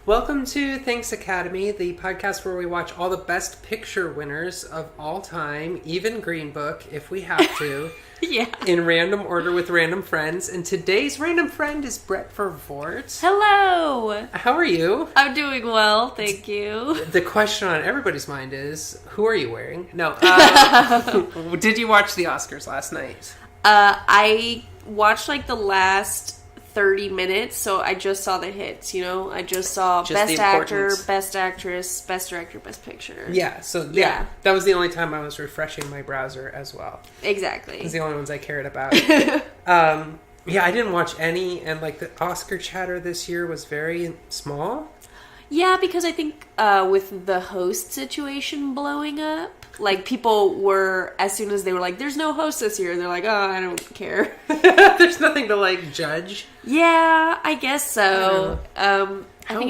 Welcome to Thanks Academy, the podcast where we watch all the best picture winners of all time, even Green Book, if we have to, in random order with random friends. And today's random friend is Brett VerVoort. Hello! How are you? I'm doing well, thank you. The question on everybody's mind is, who are you wearing? No. Did you watch the Oscars last night? I watched like the last 30 minutes, so I just saw the hits, you know? I just saw Best Actor, Best Actress, Best Director, Best Picture. Yeah, so yeah, that was the only time I was refreshing my browser as well. Exactly. It was the only ones I cared about. Yeah, I didn't watch any, and like the Oscar chatter this year was very small. Yeah, because I think with the host situation blowing up, like people were, as soon as they were like, there's no host this year, they're like, oh, I don't care. There's nothing to like judge. Yeah, I guess so. How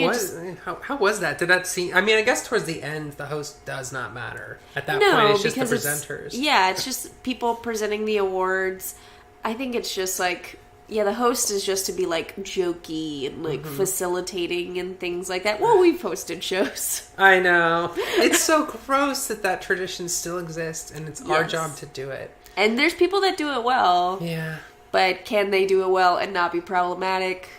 was that? Did that seem... I mean, I guess towards the end, the host does not matter. At that point, it's just the presenters. It's just people presenting the awards. I think it's just like... Yeah, the host is just to be, like, jokey and, like, facilitating and things like that. Well, we've hosted shows. I know. It's so gross that tradition still exists, and it's our job to do it. And there's people that do it well. Yeah. But can they do it well and not be problematic?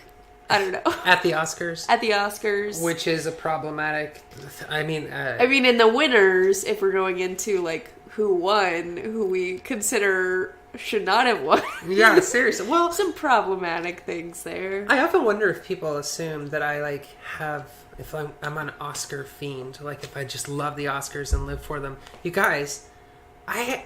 I don't know. At the Oscars? At the Oscars. Which is a problematic... I mean, in the winners, if we're going into, like, who won, who we consider... should not have won. Yeah, seriously. Well, some problematic things there. I often wonder if people assume that I like have, if I'm an Oscar fiend, like if I just love the Oscars and live for them. You guys, I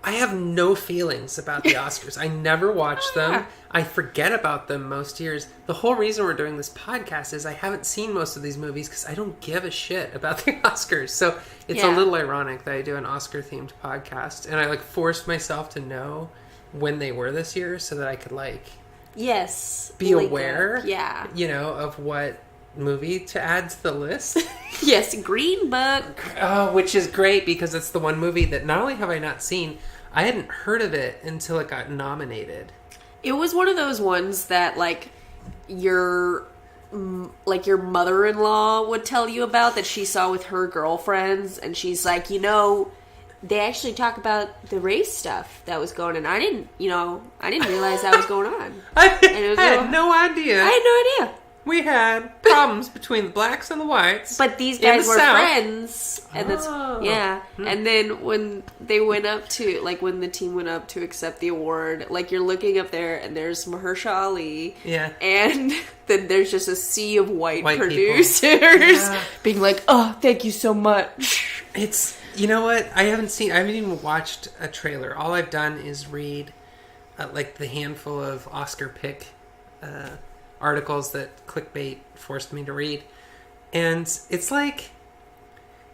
have no feelings about the Oscars. I never watch them. I forget about them most years. The whole reason we're doing this podcast is I haven't seen most of these movies because I don't give a shit about the Oscars. So it's a little ironic that I do an Oscar-themed podcast. And I like forced myself to know when they were this year so that I could like... be aware, you know, of what movie to add to the list. Yes, Green Book. Oh, which is great because it's the one movie that not only have I not seen, I hadn't heard of it until it got nominated. It was one of those ones that, like, your mother-in-law would tell you about that she saw with her girlfriends, and she's like, you know, they actually talk about the race stuff that was going on. I didn't realize that was going on. I had no idea. I had no idea. We had problems between the blacks and the whites. But these guys were friends. And that's, And then when they went up to, like, when the team went up to accept the award, like, you're looking up there and there's Mahershala Ali. Yeah. And then there's just a sea of white producers being like, oh, thank you so much. It's, you know what? I haven't even watched a trailer. All I've done is read, like, the handful of Oscar pick, articles that clickbait forced me to read, and it's like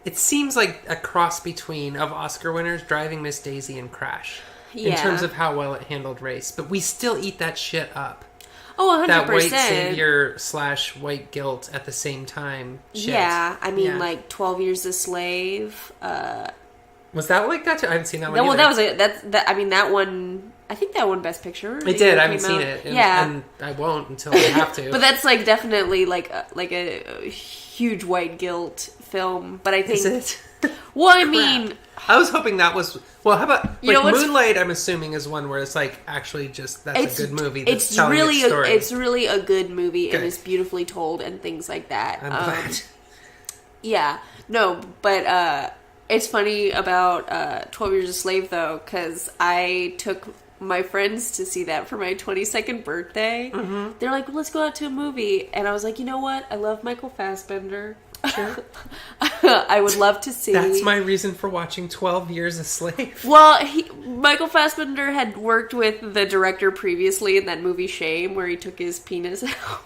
it seems like a cross between of Oscar winners Driving Miss Daisy and Crash in terms of how well it handled race, but we still eat that shit up. Oh, 100%. That white savior / white guilt at the same time shit. Yeah, I mean, like 12 Years a Slave. Was that like that too? I haven't seen that one. Well, that one. I think that won Best Picture. It did. I haven't seen it. And I won't until I have to. But that's like definitely like a huge white guilt film. But I think... Is it? Well, I mean... I was hoping that was... Well, how about... Like, Moonlight, I'm assuming, is one where it's like actually just... That's a good movie that's telling its story. It's really a good movie and it's beautifully told and things like that. I'm glad. Yeah. No, but... It's funny about 12 Years a Slave, though, because I took my friends to see that for my 22nd birthday. Mm-hmm. They're like, well, let's go out to a movie. And I was like, you know what? I love Michael Fassbender. Sure. I would love to see... That's my reason for watching 12 Years a Slave. Well, Michael Fassbender had worked with the director previously in that movie Shame, where he took his penis out.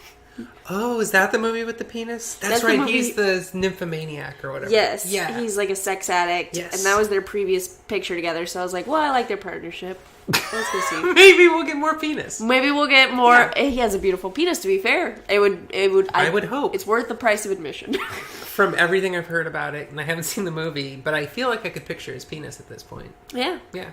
Oh, is that the movie with the penis? That's right. He's the nymphomaniac or whatever. Yes. Yeah. He's like a sex addict. Yes. And that was their previous picture together. So I was like, well, I like their partnership. Let's go see. Maybe we'll get more penis. Maybe we'll get more. Yeah. He has a beautiful penis, to be fair. I would hope. It's worth the price of admission. from everything I've heard about it, and I haven't seen the movie, but I feel like I could picture his penis at this point. Yeah. Yeah.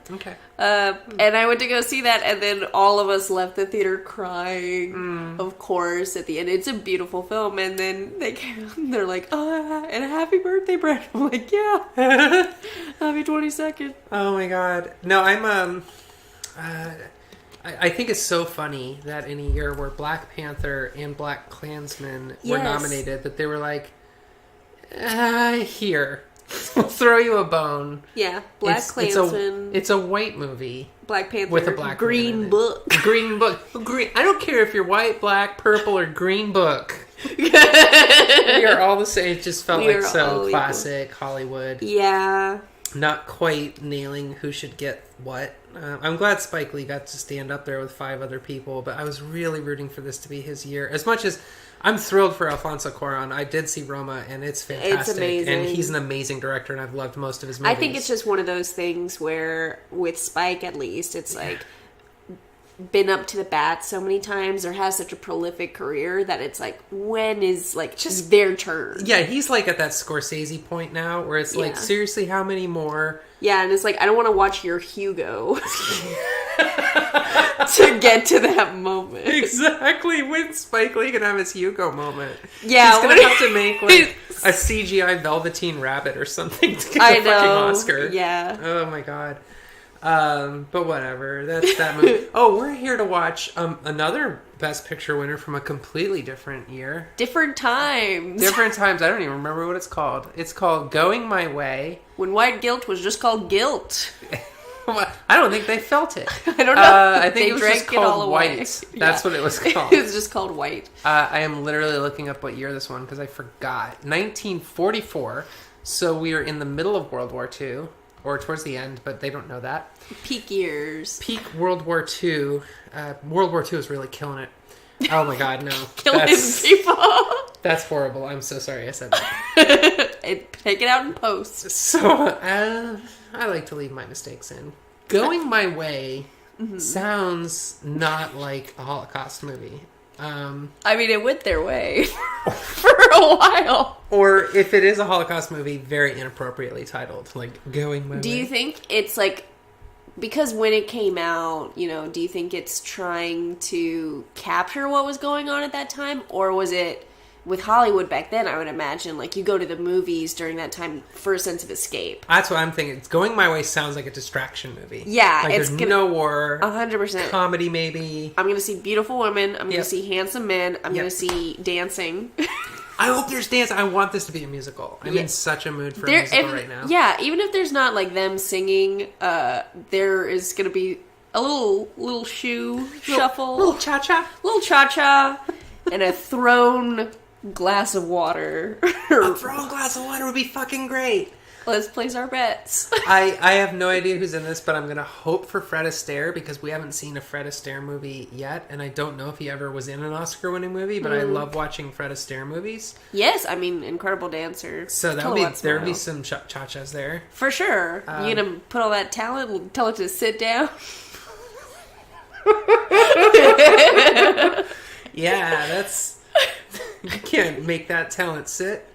Okay. And I went to go see that, and then all of us left the theater crying, of course, at the end. It's a beautiful film, and then they came, they're like, and happy birthday, Brett. I'm like, yeah. Happy 22nd. Oh my god. No, I'm, I think it's so funny that in a year where Black Panther and Black Klansman were nominated, that they were like, here, we'll throw you a bone. Yeah, Black Klansman. It's a white movie. Black Panther. With a black Green Book. Green Book. Green. I don't care if you're white, black, purple, or Green Book. We are all the same. It just felt like so classic Hollywood. Yeah. Not quite nailing who should get what. I'm glad Spike Lee got to stand up there with 5 other people, but I was really rooting for this to be his year. As much as I'm thrilled for Alfonso Cuarón, I did see Roma, and it's fantastic. It's amazing. And he's an amazing director, and I've loved most of his movies. I think it's just one of those things where, with Spike at least, it's like been up to the bat so many times or has such a prolific career that it's like, when is like just their turn? Yeah, he's like at that Scorsese point now where it's like, seriously, how many more? Yeah, and it's like, I don't want to watch your Hugo to get to that moment. Exactly. When Spike Lee can have his Hugo moment. Yeah. He's going to have to make like a CGI Velveteen Rabbit or something to get the fucking Oscar. Yeah. Oh my god. But whatever. That's that movie. Oh, we're here to watch another Best Picture winner from a completely different year. Different times. Different times. I don't even remember what it's called. It's called Going My Way. When white guilt was just called guilt. I don't think they felt it. I don't know. I think it was just called White. That's what it was called. It was just called White. I am literally looking up what year this one because I forgot. 1944. So we are in the middle of World War II. Or towards the end, but they don't know that. Peak years. Peak World War II. World War II is really killing it. Oh my god, no. Killing people. That's horrible. I'm so sorry I said that. Take it out in post. So, I like to leave my mistakes in. Going My Way sounds not like a Holocaust movie. I mean, it went their way for a while. Or if it is a Holocaust movie, very inappropriately titled, like Going My Way. Do you think it's like, because when it came out, you know, do you think it's trying to capture what was going on at that time? Or was it, with Hollywood back then, I would imagine, like, you go to the movies during that time for a sense of escape. That's what I'm thinking. Going My Way sounds like a distraction movie. Yeah. Like there's no war. 100%. Comedy, maybe. I'm going to see beautiful women. I'm going to see handsome men. I'm going to see dancing. I hope there's dance. I want this to be a musical. I'm in such a mood for a musical right now. Yeah, even if there's not, like, them singing, there is going to be a little shoe shuffle. Little cha-cha. Little cha-cha. And a thrown glass of water. A thrown glass of water would be fucking great. Let's place our bets. I have no idea who's in this, but I'm going to hope for Fred Astaire because we haven't seen a Fred Astaire movie yet, and I don't know if he ever was in an Oscar-winning movie, but I love watching Fred Astaire movies. Yes, I mean, incredible dancer. So there would be some cha-chas there. For sure. You going to put all that talent and tell it to sit down? Yeah, that's... You can't make that talent sit.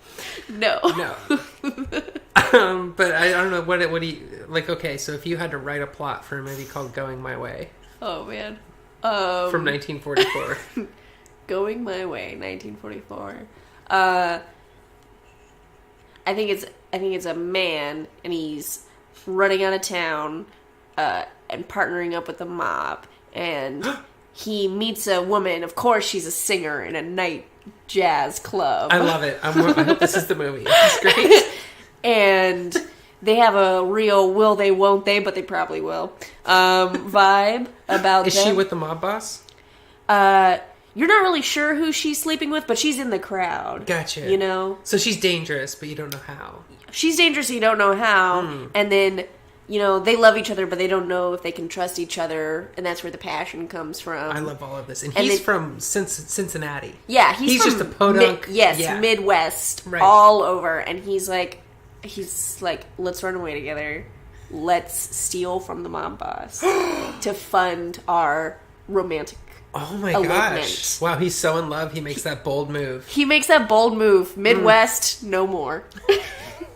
No. But I don't know, what do you... Like, okay, so if you had to write a plot for a movie called Going My Way... Oh, man. From 1944. Going My Way, 1944. I think it's a man, and he's running out of town, and partnering up with the mob, and he meets a woman. Of course, she's a singer in a night jazz club. I love it. I hope this is the movie. It's great. And they have a real will they, won't they, but they probably will vibe about Is them. she with the mob boss? You're not really sure who she's sleeping with, but she's in the crowd. Gotcha. You know? So she's dangerous, but you don't know how. She's dangerous, you don't know how. And then, you know, they love each other, but they don't know if they can trust each other, and that's where the passion comes from. I love all of this. And he's from Cincinnati. Yeah, he's from just a podunk. Midwest, right. All over. And he's like, let's run away together. Let's steal from the mob boss to fund our romantic Oh my elopement. gosh. Wow, he's so in love, he makes that bold move. He makes that bold move. Midwest, no more.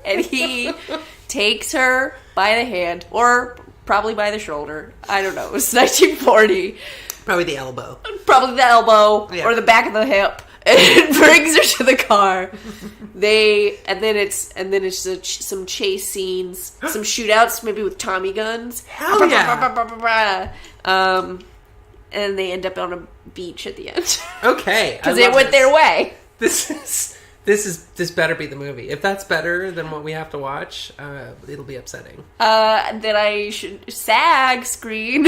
And he takes her by the hand, or probably by the shoulder. I don't know. It was 1940. Probably the elbow. Probably the elbow or the back of the hip, and brings her to the car. And then it's some chase scenes, some shootouts, maybe with Tommy guns. Hell yeah! And they end up on a beach at the end. Okay, because it went their way. This better be the movie. If that's better than what we have to watch, it'll be upsetting. Then I should screen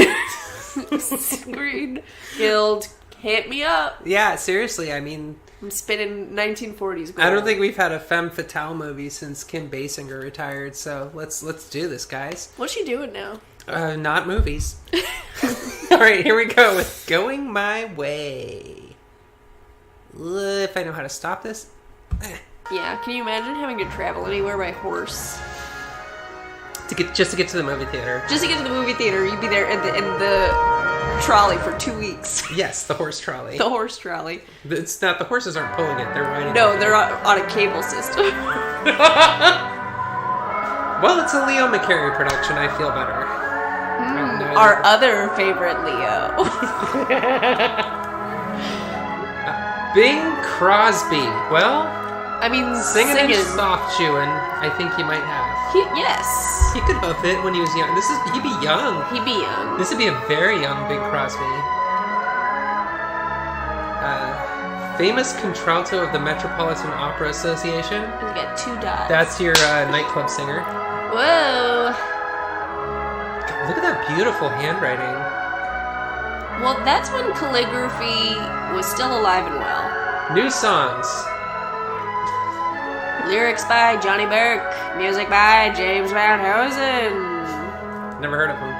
guild, hit me up. Yeah, seriously. I mean, I'm spinning 1940s gold. I don't think we've had a femme fatale movie since Kim Basinger retired. So let's do this, guys. What's she doing now? Not movies. All right, here we go with Going My Way. If I know how to stop this. Yeah, can you imagine having to travel anywhere by horse? Just to get to the movie theater. Just to get to the movie theater, you'd be there in the trolley for 2 weeks. Yes, the horse trolley. The horse trolley. It's not, the horses aren't pulling it, they're riding it. No, they're on a cable system. Well, it's a Leo McCarey production, I feel better. Our other favorite Leo. Bing Crosby. Well, I mean, singing and soft chewing, I think he might have. Yes. He could hoof it when he was young. He'd be young. He'd be young. This would be a very young Bing Crosby. Famous contralto of the Metropolitan Opera Association. He's got 2 dots. That's your nightclub singer. Whoa. God, look at that beautiful handwriting. Well, that's when calligraphy was still alive and well. New songs. Lyrics by Johnny Burke. Music by James Van Heusen. Never heard of him.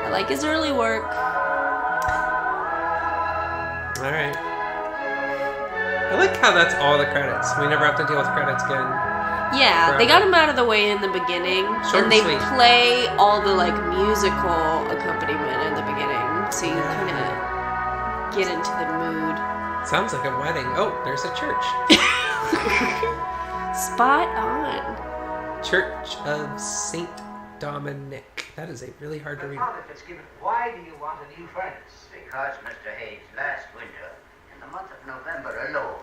I like his early work. Alright. I like how that's all the credits. We never have to deal with credits again. Yeah, Forever. they got him out of the way in the beginning. Short and they sweet. play all the musical accompaniment in the beginning. So you kind of get into the mood. Sounds like a wedding. Oh, there's a church. Spot on. Church of Saint Dominic. That is a really hard to read. Why do you want a new furnace? Because, Mr. Hayes, last winter, in the month of November alone,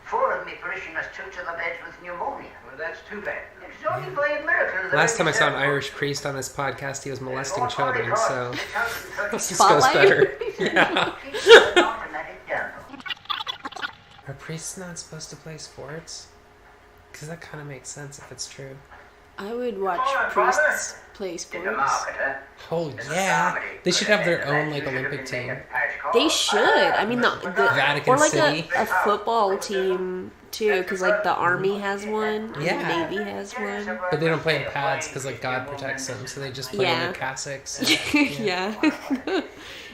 4 of me parishioners took to the beds with pneumonia. Well, that's too bad. It's only by a miracle that Last time I saw an Irish priest on this podcast, he was molesting children, so this goes Spotlight? better. Yeah. Are priests not supposed to play sports? Because that kind of makes sense if it's true. I would watch priests play sports. Oh yeah, they should have their own Olympic team. They should. I mean, the Vatican or City. a football team too, because the Army has one, and Yeah. the Navy has one. But they don't play in pads because God protects them, so they just play in their cassocks. Yeah.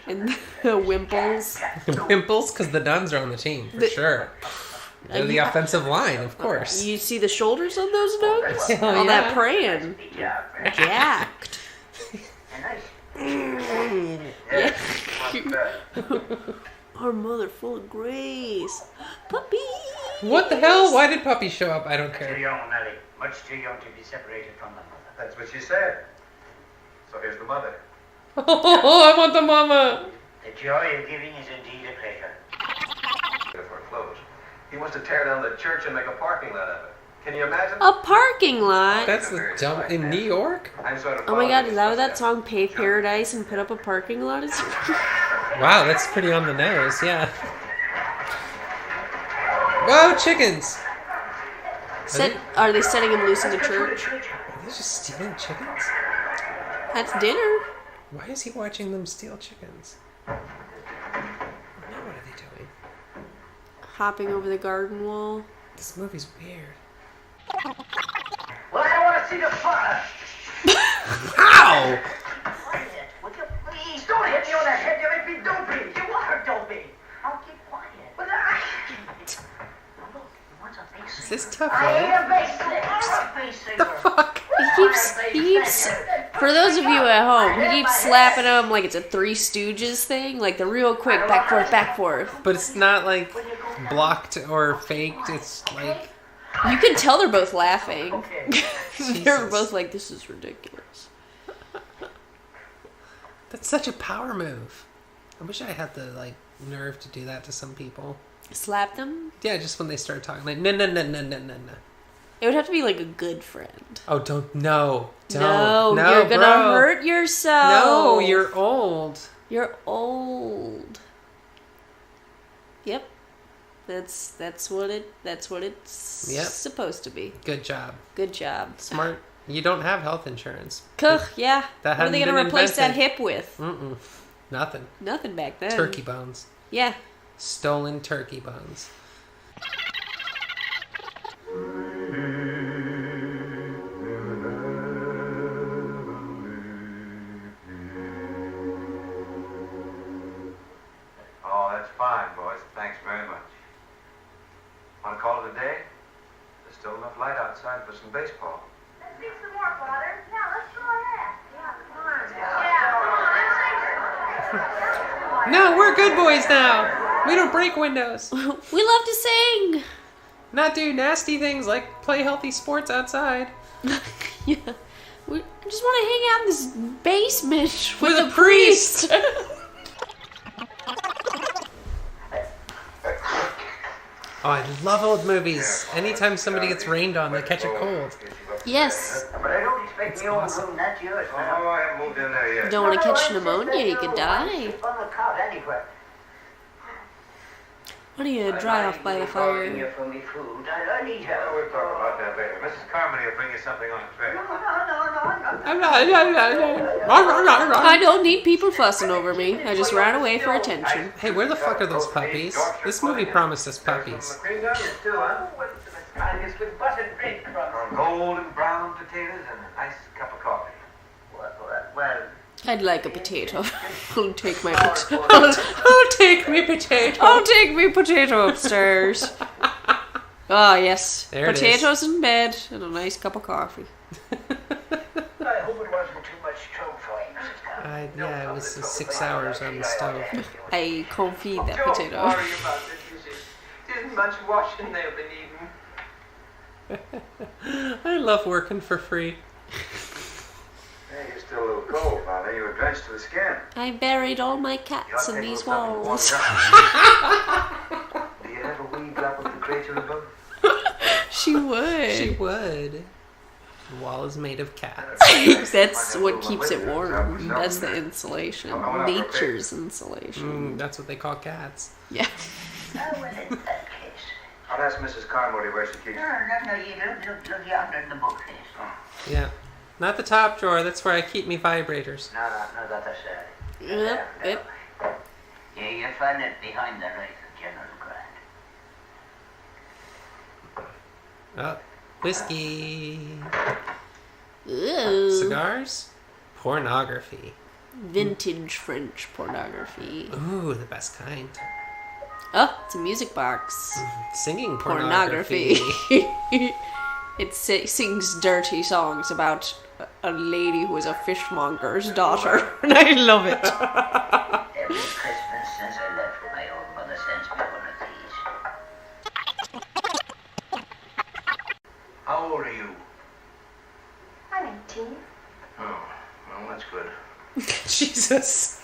And the Wimples. Pimples, because the nuns are on the team for sure. They're the offensive line, of course. You see the shoulders on those nuns? Hell All yeah. that praying. Jacked. Yeah. Our mother full of grace. Puppy. What the hell? Why did Puppy show up? I don't Too care. young, Nellie. Much too young to be separated from the mother. That's what she said. So here's the mother. Oh, I want the mama. The joy of giving is indeed a pleasure. For clothes. He wants to tear down the church and make a parking lot of it. Can you imagine? A parking lot. That's the dumb in New York. I'm sort of Oh my god, following is that what his that song Pave Paradise and put up a parking lot is? Wow, that's pretty on the nose. Yeah. Whoa, chickens! Are they setting him loose in the church? Are they just stealing chickens? That's dinner. Why is he watching them steal chickens? Now what are they doing? Hopping over the garden wall. This movie's weird. Well, I want to see the fire. Ow! Quiet. Would you please don't hit me on the head. You make me dopey. You are dopey. I'll keep quiet. But I... Now look, he wants a bass Is this singer. tough I love? ain't a bass singer. I'm a bass singer. The fuck? He keeps For those of you at home, he keeps slapping him like it's a Three Stooges thing, like the real quick back forth, back forth. But it's not like blocked or faked. It's like You can tell they're both laughing. They're Jesus. both like, this is ridiculous. That's such a power move. I wish I had the like nerve to do that to some people. Slap them? Yeah, just when they start talking like no. It would have to be like a good friend. Oh, don't No, no, you're gonna bro. hurt yourself. No, you're old. You're old. Yep. That's what it's Yep. supposed to be. Good job. Good job. Smart. You don't have health insurance. Ugh, yeah. That What are they hadn't gonna been replace that invented. hip with? Mm-mm. Nothing. Nothing back then. Turkey bones. Yeah. Stolen turkey bones. Oh, that's fine, boys. Thanks very much. Want to call it a day? There's still enough light outside for some baseball. Let's do some more, Father. Yeah, let's try that. Yeah, come on. Yeah, come on. No, we're good boys now. We don't break windows. We love to sing. Not do nasty things like play healthy sports outside. Yeah. We just want to hang out in this basement with, With a a priest. Oh, I love old movies. Anytime somebody gets rained on, they catch a cold. Yes. But I don't expect me old awesome. room, that's yours, Oh, now. I haven't moved in there You yet. don't want to catch pneumonia, you could die. Sleep on the cot anywhere. Why don't you dry off by the fire? You for me food. I need help. We'll talk about that later. Mrs. Carmody will bring you something on the tray. No. I don't need people fussing over me. I just ran away for attention. Hey, where the fuck are those puppies? This movie promised us puppies. Some cream onions too, huh? It's with buttered breadcrumbs. Golden brown potatoes and a nice cup of coffee. Well, I'd like a potato. I'll take my potato. I'll take me potato. I'll take me potato upstairs. Oh yes, There it is. potatoes in bed and a nice cup of coffee. I hope it wasn't too much trouble for you, Mrs. Carter. Yeah, it was 6 hours on the stove. I confit that Don't potato. worry about it, Mrs. There isn't much washing they'll be needing. I love working for free. Hey, you're still a little cold, Father. You were drenched to the skin. I buried all my cats in these walls. Do you have a wee drop of the creature above? She would. She would. The wall is made of cats. That's what keeps it warm. That's the insulation. Nature's insulation. That's what they call cats. Yeah. Oh, well, in that case. I'll ask Mrs. Carmody where she keeps No, you don't. Look yonder in the bookcase. Yeah. Not the top drawer. That's where I keep me vibrators. No, that I said. Yep. Yep. Yeah, you'll find it behind the right of General Grant. Oh, whiskey. Ooh. Cigars. Pornography. Vintage French pornography. Ooh, the best kind. Oh, it's a music box. Singing pornography. Pornography. It sings dirty songs about a lady who is a fishmonger's daughter, and I love it. Every Christmas since I left, my old mother sends me one of these. How old are you? I'm 18. Oh, well, that's good. Jesus.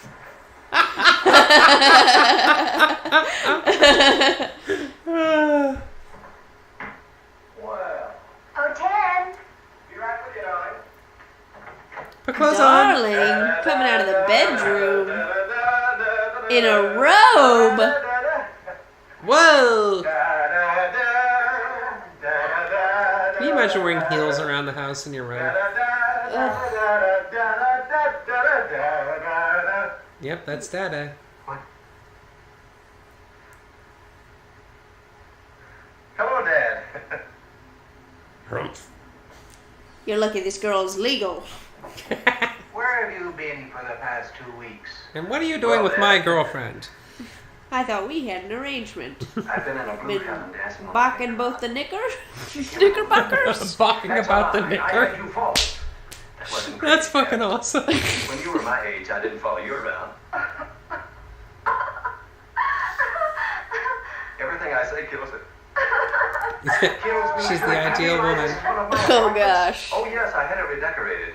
Well, Oh, 10. be right with you, darling. Put clothes Darling, on. coming out of the bedroom in a robe. Whoa. Can you imagine wearing heels around the house in your robe? Yep, that's Dada. What? Hello, Dad. You're lucky this girl's legal. Where have you been for the past 2 weeks? And what are you doing with my girlfriend? I thought we had an arrangement. I've been in a blue Been town dancing. barking both the knickerbockers. Talking about the I knicker. had you fall. That wasn't some That's crazy fucking cat. awesome. When you were my age, I didn't follow you around. Everything I say kills it. Kills me. She's the ideal woman. Oh gosh. Oh yes, I had it redecorated.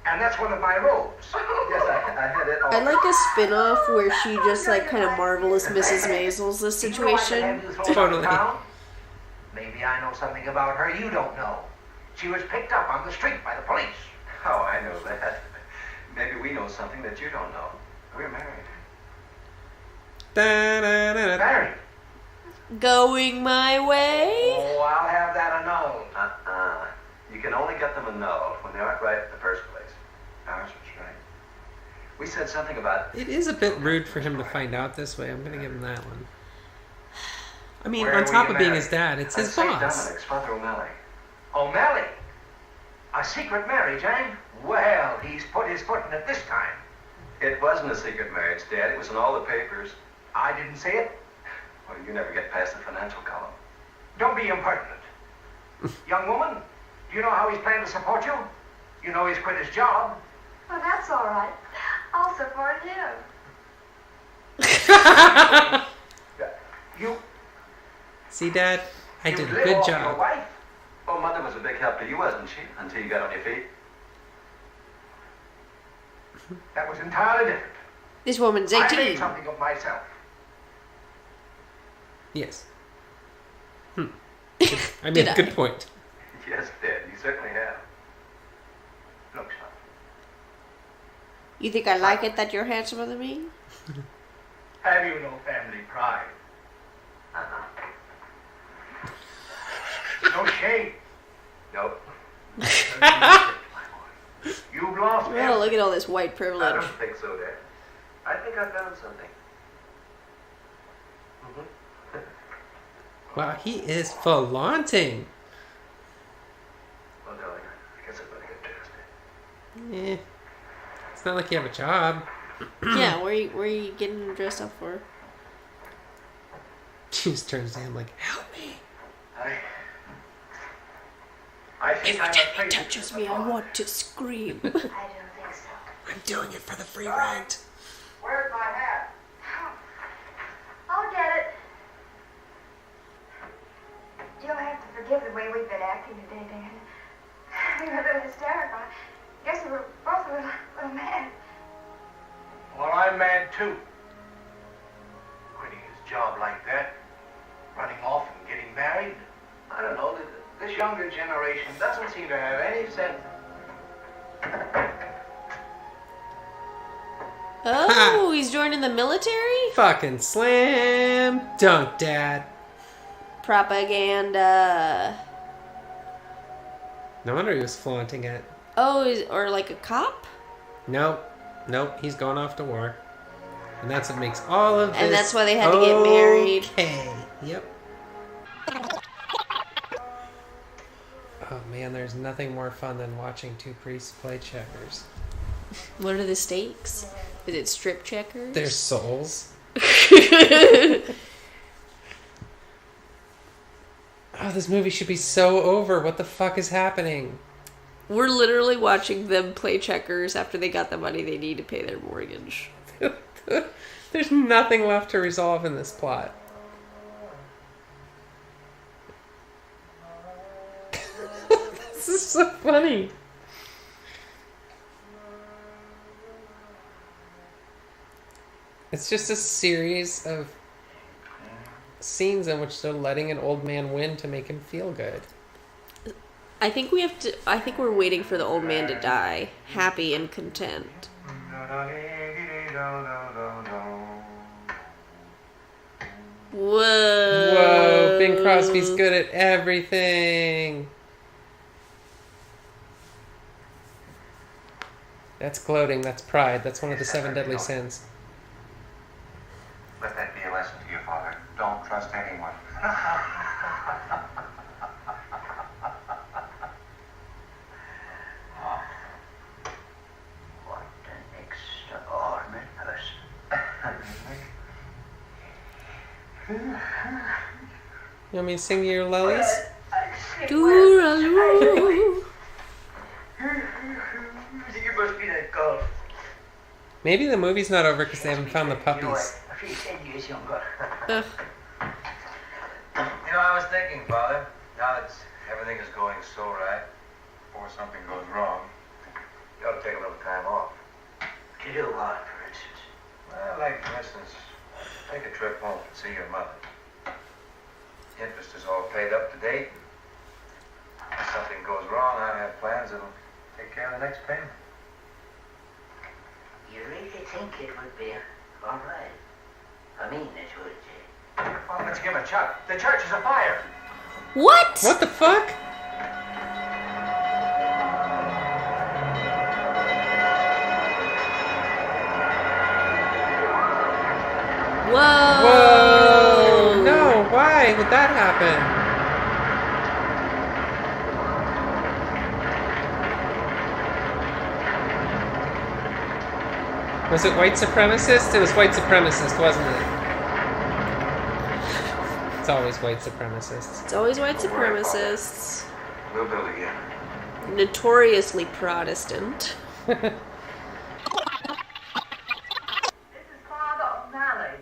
And that's one of my robes. Yes, I had it all. I'd like a spin-off where she just like kind of marvelous Mrs. Maisels the situation. Totally. Maybe I know something about her you don't know. She was picked up on the street by the police. Oh, I know that. Maybe we know something that you don't know. We're married. Da-da-da-da. Married. Going my way? Oh, I'll have that annulled. You can only get them annulled when they aren't right in the first place. Ours was right. We said something about... It is a bit rude for him to find out this way. I'm gonna give him that one. I mean, Where on were top you of being married? his dad, it's At his St. boss. Dominic's, Father O'Malley. O'Malley. A secret marriage, eh? Well, he's put his foot in it this time. It wasn't a secret marriage, Dad. It was in all the papers. I didn't say it. Well, you never get past the financial column. Don't be impertinent. Young woman, do you know how he's planned to support you? You know he's quit his job. Well, that's all right. I'll support him. You See, Dad? I you did a live good off your job. wife? Oh, Mother was a big help to you, wasn't she? Until you got on your feet. That was entirely different. This woman's I made 18. something of myself. Yes. I Did made I? a good point. Yes, Dad. You certainly have. Look, son. You think I like it that you're handsomer than me? Have you no family pride? No shame. Nope. You've lost Oh, everything. look at all this white I privilege. don't think so, Dad. I think I found something. Wow, he is flaunting. Well, darling, I guess I better get dressed. Eh. It's not like you have a job. Yeah, where are you getting dressed up for? She just turns to him like, help me. I think If I'm Jenny afraid touches me, I want to scream. I don't think so. I'm doing it for the free rent. Where's my hat? I'll get it. You'll have to forgive the way we've been acting today, Dan. We were a little hysterical. I guess we were both a little mad. Well, I'm mad too. Quitting his job like that, running off and getting married. I don't know. This younger generation doesn't seem to have any sense. Oh, he's joining the military? Fucking slam dunk, Dad. Propaganda. No wonder he was flaunting it. Oh, or like a cop? Nope. He's going off to war. And that's what makes all of this And that's why they had to get married. Okay. Yep. Oh man, there's nothing more fun than watching two priests play checkers. What are the stakes? Is it strip checkers? Their souls. Oh, this movie should be so over. What the fuck is happening? We're literally watching them play checkers after they got the money they need to pay their mortgage. There's nothing left to resolve in this plot. This is so funny. It's just a series of scenes in which they're letting an old man win to make him feel good. I think we're waiting for the old man to die, happy and content. Whoa. Whoa, Bing Crosby's good at everything. That's gloating, that's pride, that's one of the 7 deadly sins. Let that be a lesson to you, Father. Don't trust anyone. What an extraordinary person. You want me to sing you your lullies? Doo-ra-loo. old. Maybe the movie's not over because they haven't found the puppies. I feel 10 years younger. Ugh. You know, I was thinking, Father, now that everything is going so right, before something goes wrong, you ought to take a little time off. To do what, for instance? Well, like, for instance, take a trip home and see your mother. Interest is all paid up to date. If something goes wrong, I have plans that'll take care of the next payment. You really think it would be all right? I mean, it would. Well, let's give it a shot. The church is afire. What? What the fuck? Whoa. Whoa! No, why would that happen? Was it white supremacist? It was white supremacist, wasn't it? It's always white supremacists. It's always white supremacists. We'll build again. Notoriously Protestant. This is Father O'Malley,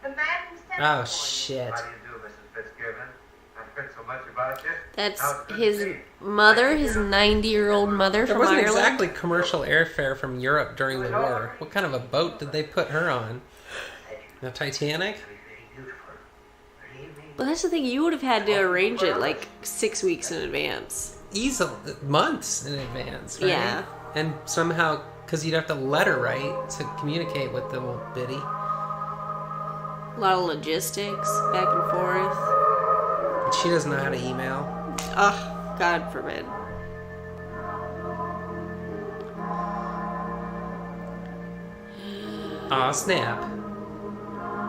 the man who sent Oh, for you. shit. How do you do, Mrs. Fitzgibbon? I've heard so much about you. That's How's it his been? mother, his 90-year-old mother There from wasn't Ireland. exactly commercial airfare from Europe during the war. What kind of a boat did they put her on? The Titanic? Very beautiful. Believe me. But that's the thing, you would have had to arrange it like 6 weeks in advance. Easily, months in advance, right? Yeah. And somehow, because you'd have to letter write to communicate with the little biddy. A lot of logistics, back and forth. And she doesn't know how to email. Ugh, God forbid. Aw, snap.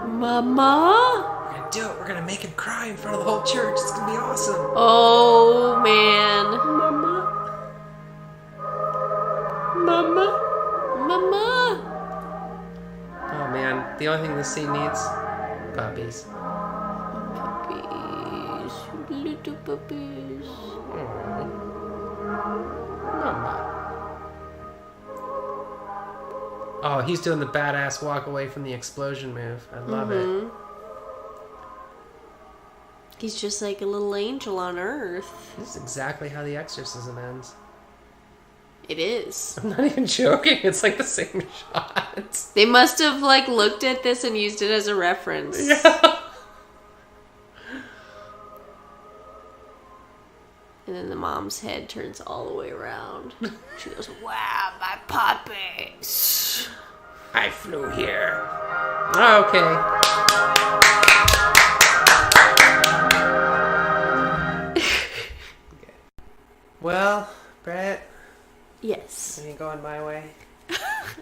Mama? We're gonna do it. We're gonna make him cry in front of the whole church. It's gonna be awesome. Oh, man. Mama? Mama? Mama? Oh man, the only thing this scene needs, puppies. Puppies. Little puppies. Mama. Oh, he's doing the badass walk away from the explosion move. I love it. He's just like a little angel on earth. This is exactly how the exorcism ends. It is. I'm not even joking. It's like the same shot. They must have like looked at this and used it as a reference. Yeah. And then the mom's head turns all the way around. She goes, "Wow, my puppies." I flew here. Okay. Well, Brett, Yes. are you going my way?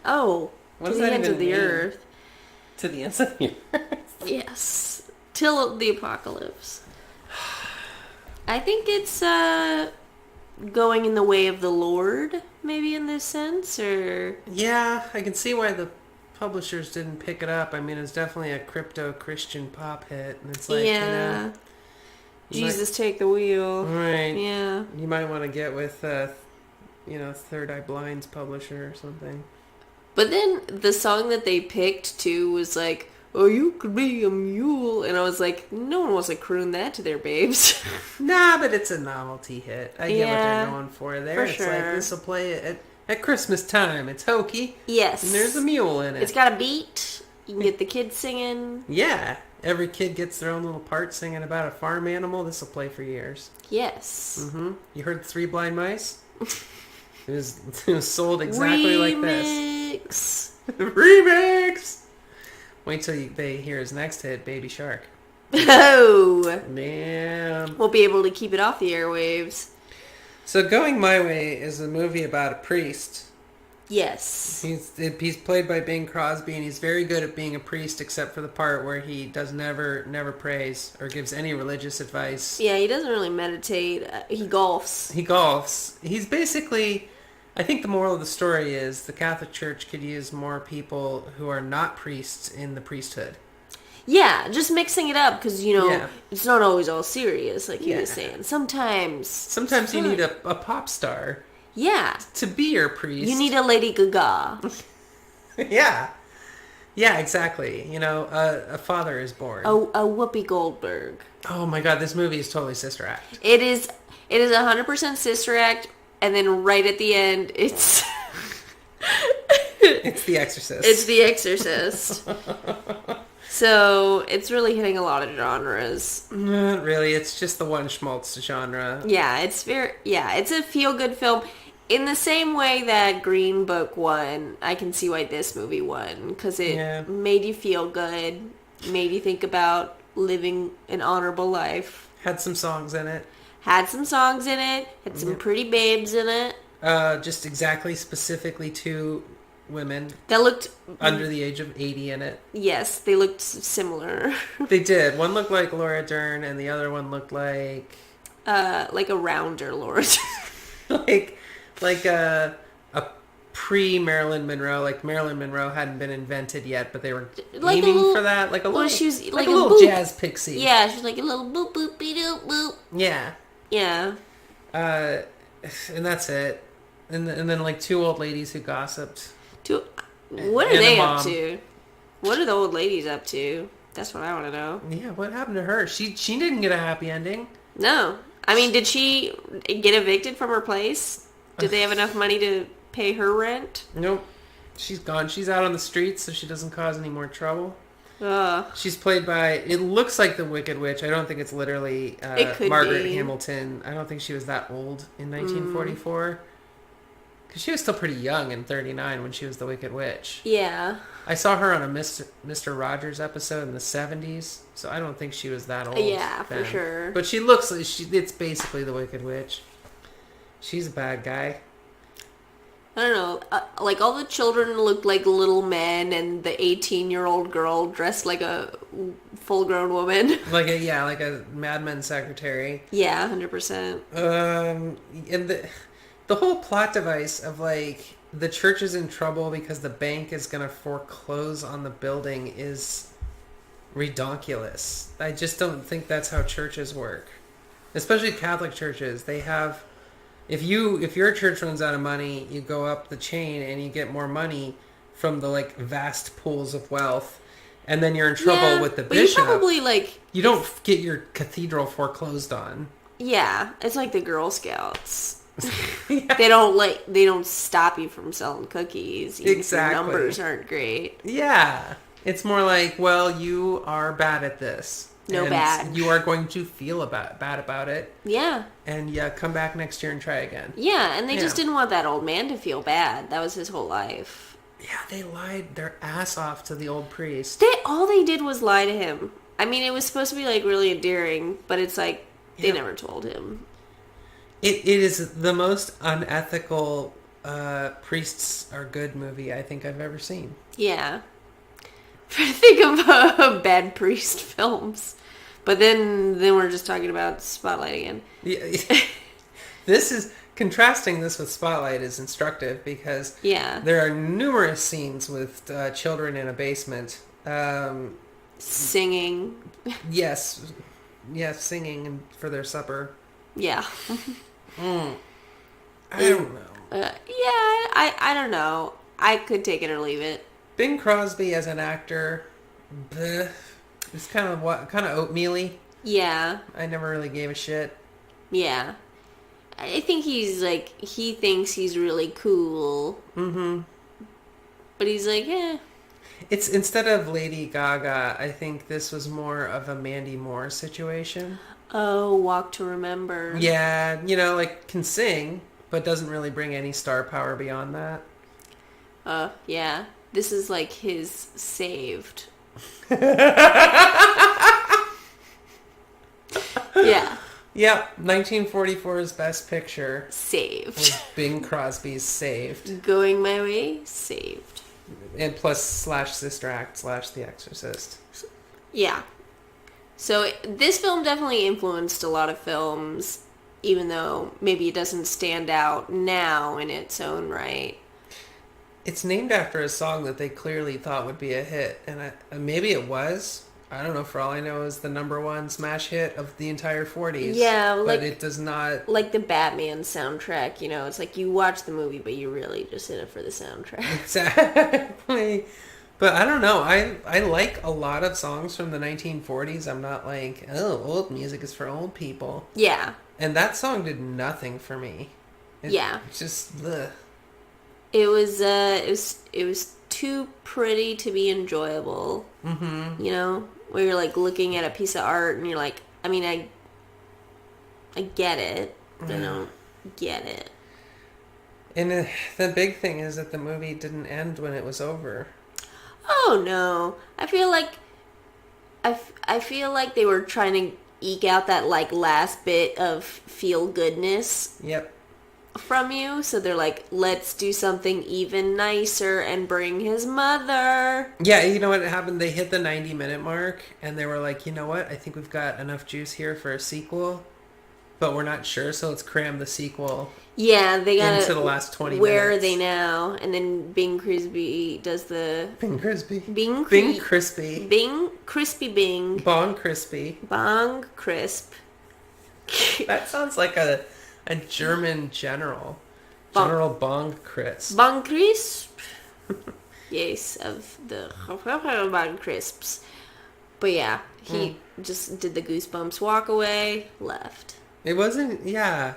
Oh, What to does the that ends even of the mean? earth. To the ends of the earth. Yes. Till the apocalypse. I think it's going in the way of the Lord, maybe in this sense, or Yeah, I can see why the publishers didn't pick it up. I mean, it's definitely a crypto-Christian pop hit, and it's like, yeah. you know, Jesus, take the wheel. right? Yeah. You might want to get with, Third Eye Blind's publisher or something. But then the song that they picked too was like, "Oh, you could be a mule," and I was like, no one wants to croon that to their babes. Nah, but it's a novelty hit. I get what Yeah, they're going for there. for It's like, sure. this will play at Christmas time. It's hokey, Yes. and there's a mule in it. It's got a beat. You can get the kids singing. Yeah, every kid gets their own little part singing about a farm animal. This will play for years. Yes. Mm-hmm. You heard Three Blind Mice? It was sold exactly like this. Remix. Remix! Wait till they hear his next hit, Baby Shark. Oh. Damn. Won't be able to keep it off the airwaves. So Going My Way is a movie about a priest. Yes. He's played by Bing Crosby, and he's very good at being a priest, except for the part where he does never prays or gives any religious advice. Yeah, he doesn't really meditate. He golfs. He golfs. He's basically, I think the moral of the story is the Catholic Church could use more people who are not priests in the priesthood. Yeah, just mixing it up because, Yeah. it's not always all serious, like he was Yeah. saying. Sometimes Sometimes you need a pop star. Yeah. to be your priest. You need a Lady Gaga. Yeah. Yeah, exactly. You know, a father is born. A Whoopi Goldberg. Oh my god, this movie is totally Sister Act. It is 100% Sister Act, and then right at the end, it's... It's The Exorcist. It's The Exorcist. So, it's really hitting a lot of genres. Not really, it's just the one schmaltz genre. Yeah, it's a feel-good film. In the same way that Green Book won, I can see why this movie won. Because it made you feel good, made you think about living an honorable life. Had some songs in it. Had some pretty babes in it. Just exactly specifically two women That looked... under the age of 80 in it. Yes, they looked similar. They did. One looked like Laura Dern and the other one looked like... like a rounder Laura Dern. like a pre-Marilyn Monroe. Like Marilyn Monroe hadn't been invented yet, but they were Like aiming for that. Like a little, she was like a little boop. jazz pixie. Yeah, she's like a little boop boop be doop boop. Yeah. Yeah. And that's it. And then like two old ladies who gossiped. What are And they a up mom. to? What are the old ladies up to? That's what I want to know. Yeah, what happened to her? She didn't get a happy ending. No. I mean, did she get evicted from her place? Did they have enough money to pay her rent? Nope. She's gone. She's out on the streets so she doesn't cause any more trouble. Ugh. She's played by, it looks like the Wicked Witch. I don't think it's literally It could Margaret be. Hamilton. I don't think she was that old in 1944. Because she was still pretty young in 39 when she was the Wicked Witch. Yeah. I saw her on a Mr. Rogers episode in the 70s, so I don't think she was that old. Yeah, for then. sure. But she looks like, it's basically the Wicked Witch. She's a bad guy. I don't know. Like, all the children looked like little men, and the 18-year-old girl dressed like a full-grown woman. Like a Mad Men secretary. Yeah, 100%. And the whole plot device of like the church is in trouble because the bank is going to foreclose on the building is redonkulous. I just don't think that's how churches work. Especially Catholic churches. They have, if your church runs out of money, you go up the chain and you get more money from the like vast pools of wealth. And then you're in trouble with the bishop. But you probably you don't get your cathedral foreclosed on. Yeah, it's like the Girl Scouts. Yeah. They don't stop you from selling cookies. Even if your numbers aren't great. Yeah. It's more like, well, you are bad at this. No badge. You are going to feel bad about it. Yeah. And come back next year and try again. Yeah, and they just didn't want that old man to feel bad. That was his whole life. Yeah, they lied their ass off to the old priest. All they did was lie to him. I mean, it was supposed to be like really endearing, but it's like they never told him. It is the most unethical priests are good movie I think I've ever seen. Yeah. Think of bad priest films. But then we're just talking about Spotlight again. Yeah. This is contrasting this with Spotlight is instructive because there are numerous scenes with children in a basement singing. Yes, singing for their supper. Yeah. I don't know. I don't know. I could take it or leave it. Bing Crosby as an actor, it's kind of oatmeal-y. Yeah. I never really gave a shit. Yeah. I think he thinks he's really cool. Mm-hmm. But he's like, eh. It's instead of Lady Gaga, I think this was more of a Mandy Moore situation. Oh, Walk to Remember. Yeah, can sing, but doesn't really bring any star power beyond that. Yeah. This is like his Saved. Yeah. Yep, 1944's Best Picture. Saved. Was Bing Crosby's Saved. Going My Way, Saved. And plus /Sister Act /The Exorcist. Yeah. So this film definitely influenced a lot of films, even though maybe it doesn't stand out now in its own right. It's named after a song that they clearly thought would be a hit, and maybe it was. I don't know, for all I know, is the #1 smash hit of the entire 40s. Yeah, but like, it does not... Like the Batman soundtrack, you know, it's like you watch the movie, but you really just in it for the soundtrack. Exactly. But I don't know. I like a lot of songs from the 1940s. I'm not like, oh, old music is for old people. Yeah. And that song did nothing for me. Yeah. Just, ugh. It was too pretty to be enjoyable. Mm-hmm. You know, where you're like looking at a piece of art and you're like, I mean, I get it, but I don't get it. And the big thing is that the movie didn't end when it was over. Oh no, I feel like they were trying to eke out that like last bit of feel goodness. Yep. From you, so they're like, let's do something even nicer and bring his mother. Yeah, you know what happened? They hit the 90-minute mark, and they were like, you know what? I think we've got enough juice here for a sequel, but we're not sure, so let's cram the sequel. Yeah, they got into the last 20 Where minutes. are they now? And then Bing Crosby does the Bing Crosby. Bing Crispy. Bing Crispy Bing Bong Crispy. Bong Crisp. That sounds like a German general. General Bong Crisp. Bong Crisp. Yes, of the Bong Crisps. But yeah, he just did the Goosebumps walk away, left. It wasn't, yeah.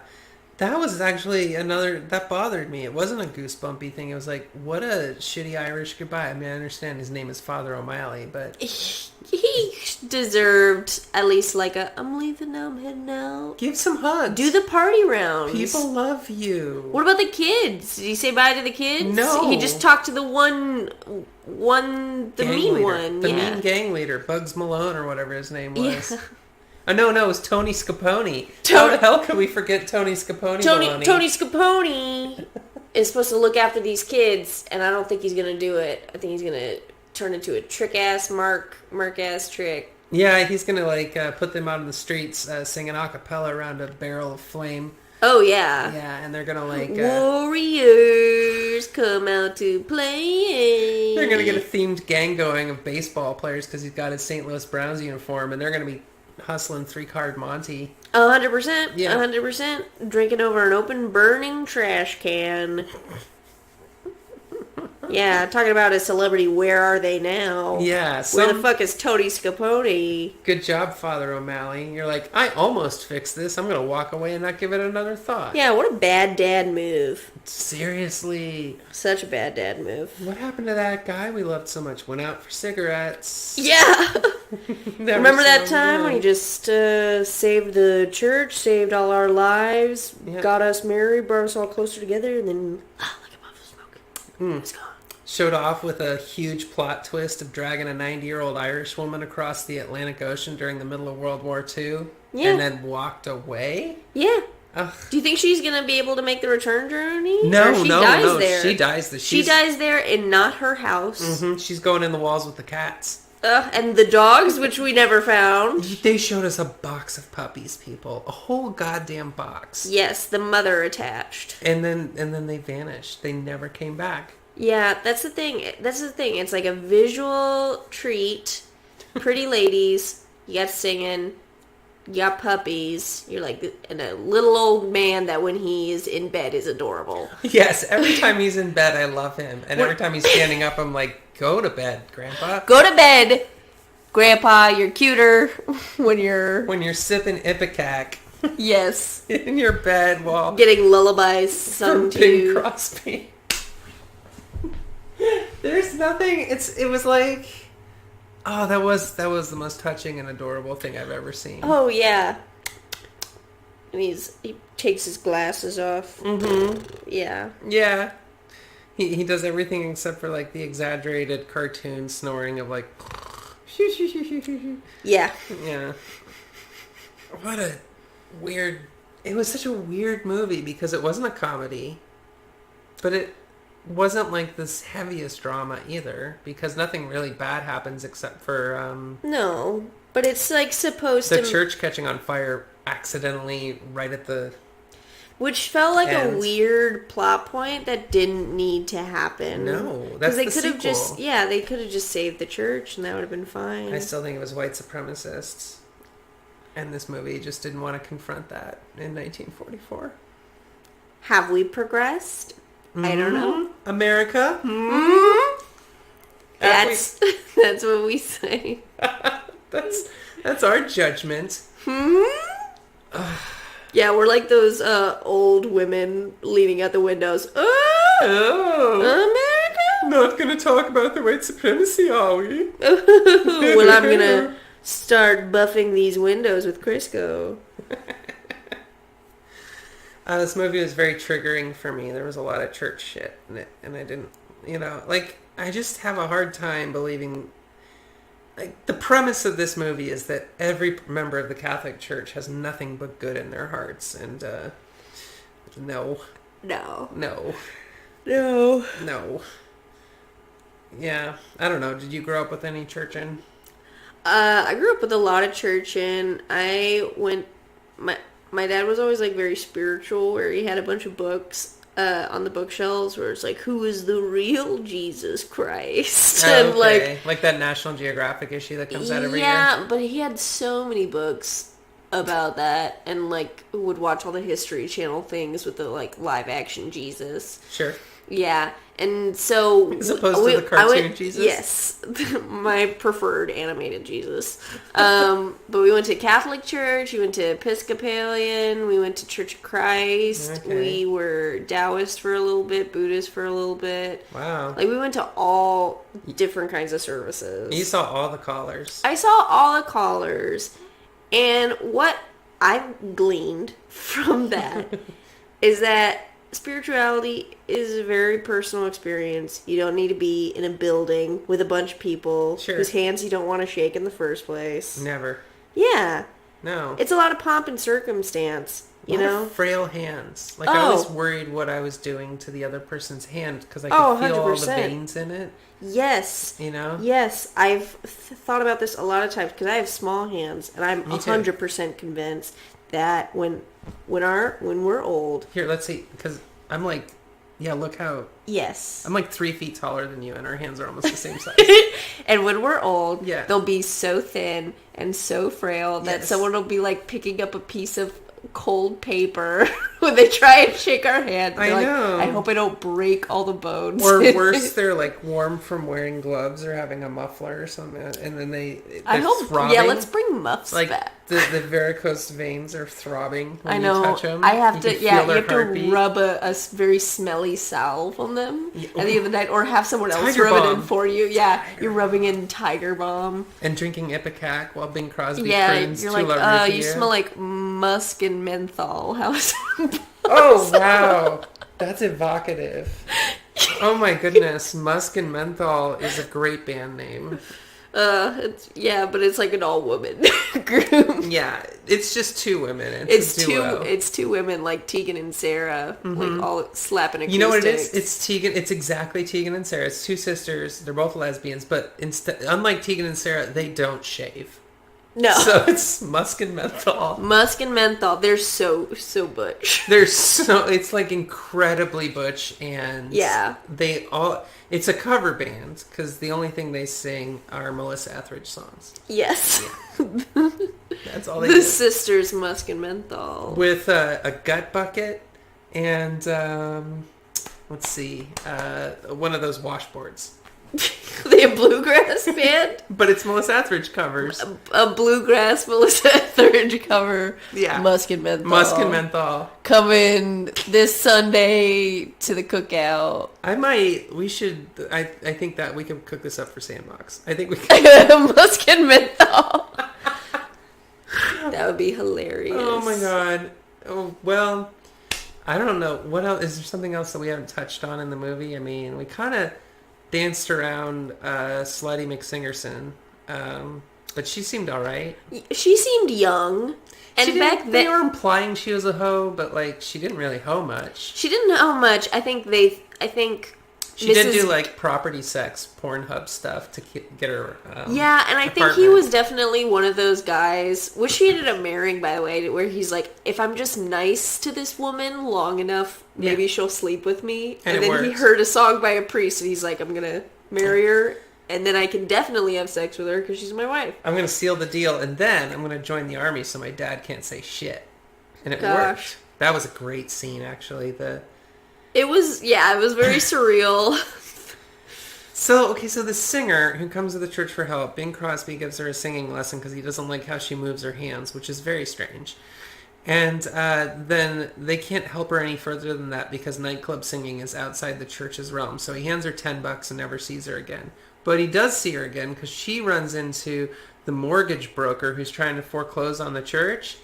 That was actually that bothered me. It wasn't a goosebumpy thing. It was like, what a shitty Irish goodbye. I mean, I understand his name is Father O'Malley, but... He deserved at least like I'm leaving now, I'm heading out. Give some hugs. Do the party rounds. People love you. What about the kids? Did he say bye to the kids? No. He just talked to the one, the gang mean leader. one. The yeah. mean gang leader, Bugs Malone or whatever his name was. Yeah. Oh, no, it was Tony Scapone. How the hell could we forget Tony Scapone? Tony Scapone is supposed to look after these kids, and I don't think he's going to do it. I think he's going to turn into a trick-ass, Mark-ass trick. Yeah, he's going to, like, put them out in the streets singing a cappella around a barrel of flame. Oh, yeah. Yeah, and they're going to, like... Warriors come out to play. They're going to get a themed gang going of baseball players because he's got his St. Louis Browns uniform, and they're going to be hustling 3-card Monty. 100%. Yeah. 100%. Drinking over an open, burning trash can. Yeah, talking about a celebrity, where are they now? Yeah. Where the fuck is Tony Scapone? Good job, Father O'Malley. You're like, I almost fixed this. I'm going to walk away and not give it another thought. Yeah, what a bad dad move. Seriously. Such a bad dad move. What happened to that guy we loved so much? Went out for cigarettes. Yeah. Remember that so time good. when he just saved the church, saved all our lives, Yeah. got us married, brought us all closer together, and then, like a puff of smoke. It's gone. Showed off with a huge plot twist of dragging a 90-year-old Irish woman across the Atlantic Ocean during the middle of World War II. Yeah. And then walked away? Yeah. Ugh. Do you think she's gonna be able to make the return journey? No, Or she no, dies no. there? She dies. She dies there in not her house. Mm-hmm. She's going in the walls with the cats. And the dogs, which we never found. They showed us a box of puppies, people. A whole goddamn box. Yes, the mother attached. And then they vanished. They never came back. Yeah, that's the thing. It's like a visual treat. Pretty ladies. You got singing. You got puppies. You're like, and a little old man that when he is in bed is adorable. Yes, every time he's in bed, I love him. And every time he's standing up, I'm like, go to bed, Grandpa. Go to bed, Grandpa. You're cuter when you're sipping Ipecac yes, in your bed while getting lullabies sung from to Bing you. Crosby. There's nothing. It was like, oh, that was the most touching and adorable thing I've ever seen. Oh yeah. And he takes his glasses off. Mm-hmm. Yeah. Yeah. He does everything except for like the exaggerated cartoon snoring of like. Yeah. Yeah. What a weird. It was such a weird movie because it wasn't a comedy, but it wasn't like this heaviest drama either because nothing really bad happens except for No, but it's like supposed the to. church catching on fire accidentally right at the Which felt like a And- weird plot point that didn't need to happen. No, that's they the could have sequel. they could have just saved the church and that would have been fine. I still think it was white supremacists. And this movie just didn't want to confront that in 1944. Have we progressed? I don't know. America? That's that's what we say. That's our judgment. Yeah, we're like those old women leaning out the windows. Oh, America? not gonna talk about the white supremacy, are we? Well, I'm gonna start buffing these windows with Crisco. This movie was very triggering for me. There was a lot of church shit in it, and I didn't, I just have a hard time believing. Like, the premise of this movie is that every member of the Catholic Church has nothing but good in their hearts, and no. Yeah, I don't know. Did you grow up with any church-in? I grew up with a lot of church, and my dad was always like very spiritual, where he had a bunch of books on the bookshelves where it's like, who is the real Jesus Christ? And like that National Geographic issue that comes out every year. Yeah, but he had so many books about that, and like would watch all the History Channel things with the like live action Jesus. Sure. Yeah, and so as opposed to the cartoon Jesus. Yes, my preferred animated Jesus. But we went to Catholic church. We went to Episcopalian. We went to Church of Christ. Okay. We were Taoist for a little bit, Buddhist for a little bit. Wow. Like, we went to all different kinds of services. You saw all the callers. I saw all the callers, and what I've gleaned from that is that spirituality is a very personal experience. You don't need to be in a building with a bunch of people whose hands you don't want to shake in the first place. Never. Yeah. No. It's a lot of pomp and circumstance, you know? Frail hands. Like, I was worried what I was doing to the other person's hand because I could feel 100%. all the veins in it. Yes. You know? Yes. I've thought about this a lot of times because I have small hands, and I'm Me too. 100% convinced that when we're old. Here, let's see, because I'm like, look how. Yes. I'm like 3 feet taller than you, and our hands are almost the same size. And when we're old, Yeah. they'll be so thin and so frail that someone will be like picking up a piece of cold paper when they try and shake our hand. I They're know. Like, I hope I don't break all the bones. Or worse, they're like warm from wearing gloves or having a muffler or something, and then they're throbbing. Yeah, let's bring muffs like back. the varicose veins are throbbing when I know. you touch them. I have to. You Yeah, feel you their have to heartbeat. rub a very smelly salve on them at the end of the night, or have someone else Tiger rub it Balm. in for you. Yeah, you're rubbing in Tiger Balm. And drinking Ipecac while Bing Crosby Yeah, croons you're To like, Love You you For smell like musk and menthol. How's Oh, wow. That's evocative. Oh my goodness. Musk and Menthol is a great band name. but it's like an all woman group. Yeah, it's just two women. It's a duo. It's two women like Tegan and Sarah, like all slapping acoustics. You know what it is? It's Tegan. It's exactly Tegan and Sarah. It's two sisters. They're both lesbians, but unlike Tegan and Sarah, they don't shave. No. So it's Musk and Menthol. Musk and menthol. They're so butch. It's like incredibly butch, and Yeah. they all. It's a cover band because the only thing they sing are Melissa Etheridge songs. Yes. That's all they The do. sisters Musk and menthol. With a gut bucket and let's see, one of those washboards. They have bluegrass band. But it's Melissa Etheridge covers. A bluegrass Melissa Etheridge cover. Yeah. Musk and menthol. Musk and Menthol. Coming this Sunday to the cookout. I think that we could cook this up for Sandbox. I think we could. Musk and menthol. That would be hilarious. Oh my god. Oh, well, I don't know. What else? Is there something else that we haven't touched on in the movie? I mean, we kind of danced around Slutty McSingerson, but she seemed all right. She seemed young. And back they then, were implying she was a hoe, but like she didn't really hoe much. she didn't know much. I think She did do like property sex, Pornhub stuff to get her. Yeah, and I think he was definitely one of those guys, which he ended up marrying, by the way, where he's like, if I'm just nice to this woman long enough, maybe she'll sleep with me. And then he heard a song by a priest, and he's like, I'm gonna marry her, and then I can definitely have sex with her because she's my wife. I'm gonna seal the deal, and then I'm gonna join the army so my dad can't say shit. And it worked. That was a great scene, actually. It was very surreal. So the singer who comes to the church for help, Bing Crosby gives her a singing lesson because he doesn't like how she moves her hands, which is very strange. And then they can't help her any further than that because nightclub singing is outside the church's realm. So he hands her $10 and never sees her again. But he does see her again because she runs into the mortgage broker who's trying to foreclose on the church.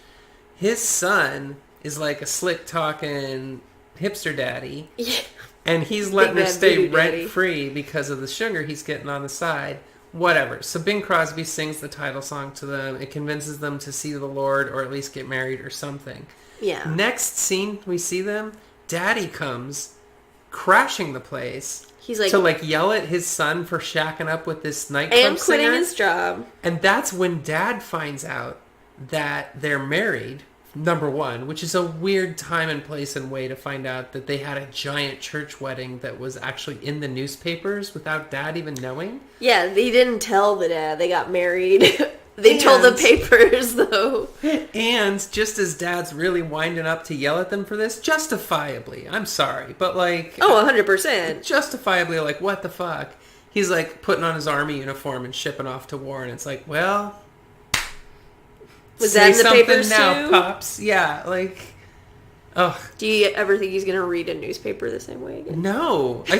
His son is like a slick-talking hipster daddy. Yeah. And he's letting her stay rent-free because of the sugar he's getting on the side. Whatever. So Bing Crosby sings the title song to them. It convinces them to see the Lord or at least get married or something. Yeah. Next scene, we see them. Daddy comes crashing the place. He's like... to like yell at his son for shacking up with this nightclub singer. And quitting his job. And that's when Dad finds out that they're married, number one, which is a weird time and place and way to find out that they had a giant church wedding that was actually in the newspapers without Dad even knowing. Yeah, they didn't tell the dad they got married. They told the papers, though. And just as Dad's really winding up to yell at them for this, justifiably, I'm sorry, but like... Oh, 100%. Justifiably, like, what the fuck? He's like putting on his army uniform and shipping off to war, and it's like, well... Was that in the papers now, too? Pops. Yeah, like... Oh. Do you ever think he's going to read a newspaper the same way again? No. I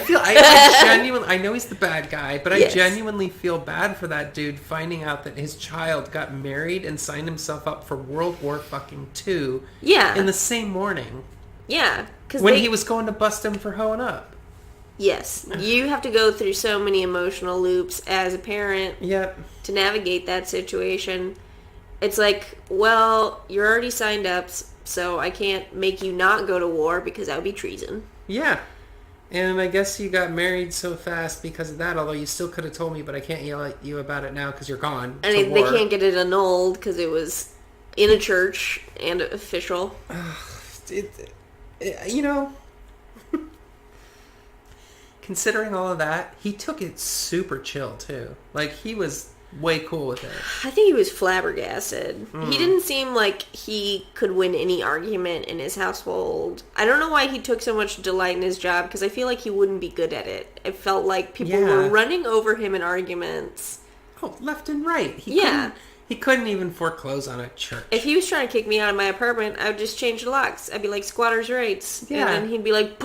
genuinely... I know he's the bad guy, but I genuinely feel bad for that dude finding out that his child got married and signed himself up for World War fucking II in the same morning. Yeah. When he was going to bust him for hoeing up. Yes. You have to go through so many emotional loops as a parent to navigate that situation. It's like, well, you're already signed up, so I can't make you not go to war because that would be treason. Yeah. And I guess you got married so fast because of that, although you still could have told me, but I can't yell at you about it now because you're gone. And they can't get it annulled because it was in a church and official. You know, considering all of that, he took it super chill, too. Like, he was... way cool with it. I think he was flabbergasted. He didn't seem like he could win any argument in his household. I don't know why he took so much delight in his job, because I feel like he wouldn't be good at it. It felt like people were running over him in arguments. Oh, left and right. He couldn't even foreclose on a church. If he was trying to kick me out of my apartment, I would just change the locks. I'd be like, squatters' rights. Yeah. And then he'd be like...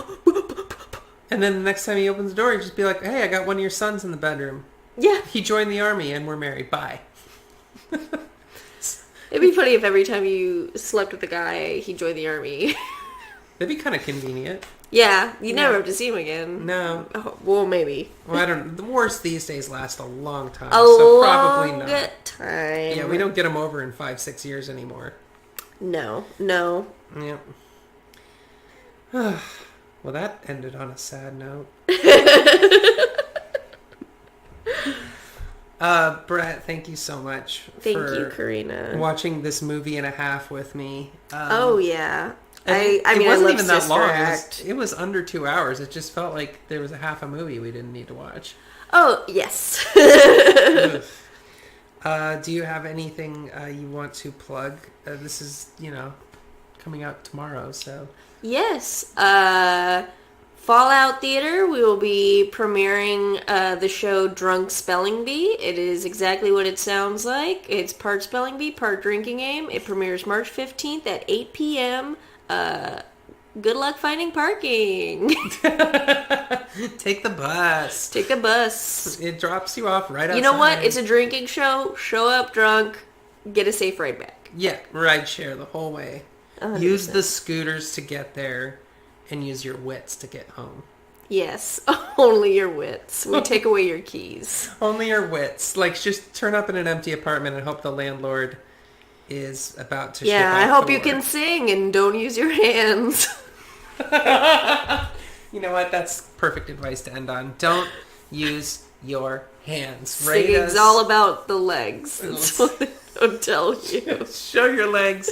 And then the next time he opens the door, he'd just be like, hey, I got one of your sons in the bedroom. Yeah. He joined the army and we're married. Bye. It'd be funny if every time you slept with a guy, he joined the army. That'd be kind of convenient. Yeah. You never have to see him again. No. Oh, well, maybe. Well, I don't know. The wars these days last a long time. Probably not. Time. Yeah, we don't get them over in 5-6 years anymore. No. Yep. Well, that ended on a sad note. Brett, thank you so much for Karina. Watching this movie and a half with me. Oh, yeah. It wasn't even that long. It was under 2 hours. It just felt like there was a half a movie we didn't need to watch. Oh, yes. Do you have anything you want to plug? This is, coming out tomorrow, so... Yes. Fallout Theater, we will be premiering the show Drunk Spelling Bee. It is exactly what it sounds like. It's part spelling bee, part drinking game. It premieres March 15th at 8 p.m. Good luck finding parking. Take the bus. Take the bus. It drops you off right outside. You know what? It's a drinking show. Show up drunk. Get a safe ride back. Yeah, ride share the whole way. 100%. Use the scooters to get there. And use your wits to get home. Yes, only your wits. We take away your keys. Only your wits. Like, just turn up in an empty apartment and hope the landlord is about to ship off I hope the you work. can sing and don't use your hands. You know what? That's perfect advice to end on. Don't use your hands. Singing's all about the legs. That's what they don't tell you. Show your legs,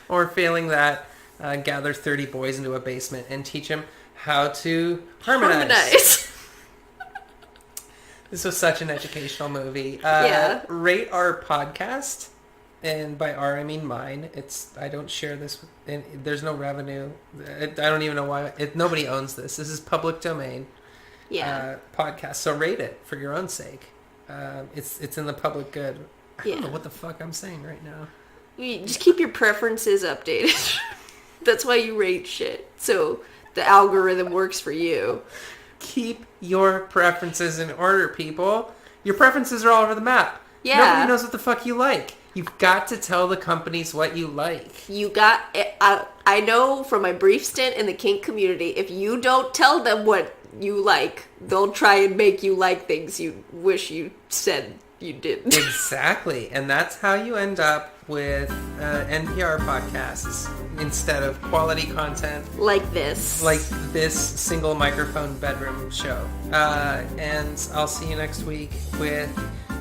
or failing that, gather 30 boys into a basement and teach them how to harmonize. This was such an educational movie. Rate our podcast, and by our I mean mine. I don't share this. There's no revenue. I don't even know why. Nobody owns this. This is public domain. Podcast. So rate it for your own sake. It's in the public good. I don't know what the fuck I'm saying right now. You just keep your preferences updated. That's why you rate shit. So the algorithm works for you. Keep your preferences in order, people. Your preferences are all over the map. Yeah. Nobody knows what the fuck you like. You've got to tell the companies what you like. I know from my brief stint in the kink community, if you don't tell them what you like, they'll try and make you like things you wish you said you didn't. Exactly. And that's how you end up with NPR podcasts instead of quality content like this single microphone bedroom show. And I'll see you next week with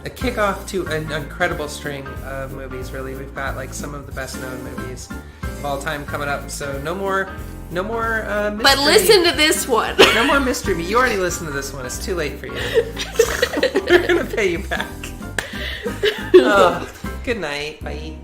a kickoff to an incredible string of movies. Really, we've got like some of the best known movies of all time coming up. So no more mystery. But listen to this one. No more mystery. You already listened to this one. It's too late for you. We're gonna pay you back. Oh, good night. Bye.